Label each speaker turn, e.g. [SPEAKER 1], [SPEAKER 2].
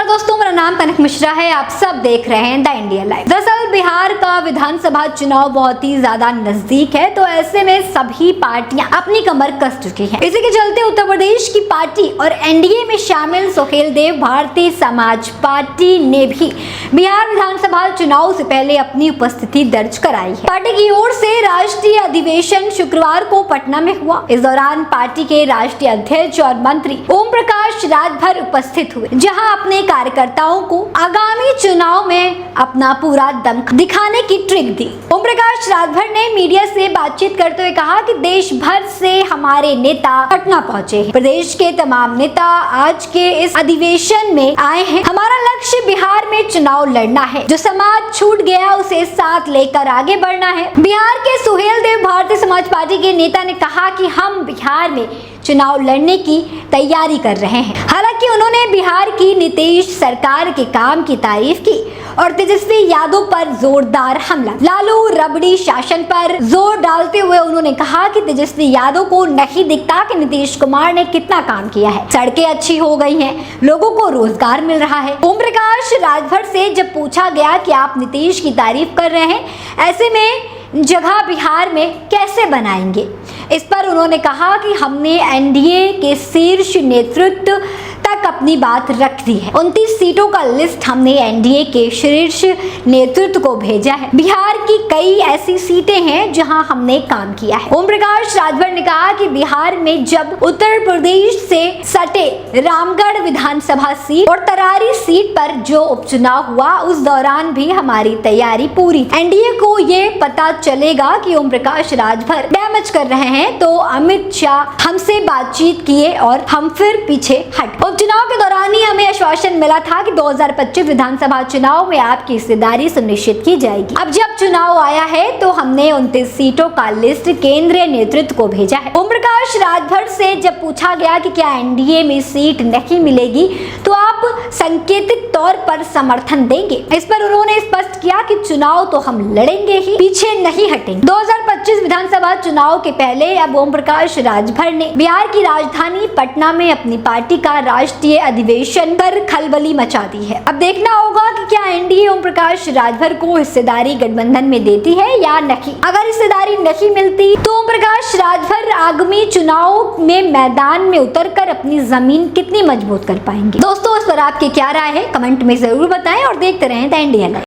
[SPEAKER 1] नमस्कार दोस्तों, मेरा नाम कनक मिश्रा है। आप सब देख रहे हैं द इंडिया लाइव। दरअसल बिहार का विधानसभा चुनाव बहुत ही ज्यादा नजदीक है, तो ऐसे में सभी पार्टियां अपनी कमर कस चुकी हैं। इसी के चलते उत्तर प्रदेश की पार्टी और एनडीए में शामिल सुहेलदेव भारतीय समाज पार्टी ने भी बिहार विधानसभा चुनाव से पहले अपनी उपस्थिति दर्ज कराई है। पार्टी की ओर से राष्ट्रीय अधिवेशन शुक्रवार को पटना में हुआ। इस दौरान पार्टी के राष्ट्रीय अध्यक्ष और मंत्री ओम प्रकाश राजभर उपस्थित हुए, जहां अपने कार्यकर्ताओं को आगामी चुनाव में अपना पूरा दम दिखाने की ट्रिक दी। ओम प्रकाश राजभर ने मीडिया से बातचीत करते हुए कहा कि देश भर से हमारे नेता पटना पहुंचे हैं। प्रदेश के तमाम नेता आज के इस अधिवेशन में आए हैं। हमारा लक्ष्य बिहार में चुनाव लड़ना है। जो समाज छूट गया उसे साथ लेकर आगे बढ़ना है। बिहार के सुहेलदेव भारतीय समाज पार्टी के नेता ने कहा कि हम बिहार में चुनाव लड़ने की तैयारी कर रहे हैं। हालांकि उन्होंने बिहार की नीतीश सरकार के काम की तारीफ की और तेजस्वी यादव पर जोरदार हमला, लालू रबड़ी शासन पर जोर डालते हुए उन्होंने कहा कि तेजस्वी यादव को नहीं दिखता कि नीतीश कुमार ने कितना काम किया है। सड़कें अच्छी हो गई हैं, लोगों को रोजगार मिल रहा है। ओम प्रकाश राजभर से जब पूछा गया कि आप नीतीश की तारीफ कर रहे हैं, ऐसे में जगह बिहार में कैसे बनाएंगे, इस पर उन्होंने कहा कि हमने एनडीए के शीर्ष नेतृत्व तक अपनी बात रख दी है। 29 सीटों का लिस्ट हमने एनडीए के शीर्ष नेतृत्व को भेजा है। बिहार की कई ऐसी सीटें हैं जहां हमने काम किया है। ओम प्रकाश राजभर ने कहा कि बिहार में जब उत्तर प्रदेश से सटे रामगढ़ विधानसभा सीट और तरारी सीट पर जो उपचुनाव हुआ, उस दौरान भी हमारी तैयारी पूरी। एनडीए को ये पता चलेगा कि ओम प्रकाश राजभर डैमेज कर रहे हैं तो अमित शाह हमसे बातचीत किए और हम फिर पीछे हट। उपचुनाव के दौरान ही हमें आश्वासन मिला था कि 2025 विधानसभा चुनाव में आपकी हिस्सेदारी सुनिश्चित की जाएगी। अब जब चुनाव आया है तो हमने 29 सीटों का लिस्ट केंद्रीय नेतृत्व को भेजा है। ओम प्रकाश राजभर से जब पूछा गया कि क्या एनडीए में सीट नहीं मिलेगी तो आप सांकेतिक तौर पर समर्थन देंगे, इस पर उन्होंने स्पष्ट किया कि चुनाव तो हम लड़ेंगे ही, पीछे नहीं हटेंगे। 2025 विधानसभा चुनाव के पहले अब ओम प्रकाश राजभर ने बिहार की राजधानी पटना में अपनी पार्टी का राष्ट्रीय अधिवेशन कर खलबली मचा दी है। अब देखना होगा कि क्या एनडीए ओम प्रकाश राजभर को हिस्सेदारी गठबंधन में देती है या नहीं। अगर हिस्सेदारी नहीं मिलती तो ओम प्रकाश राजभर आगामी चुनाव में मैदान में उतरकर अपनी जमीन कितनी मजबूत कर पाएंगे। दोस्तों, इस पर आपकी क्या राय है, कमेंट में जरूर बताएं और देखते रहें द इंडिया लाइव।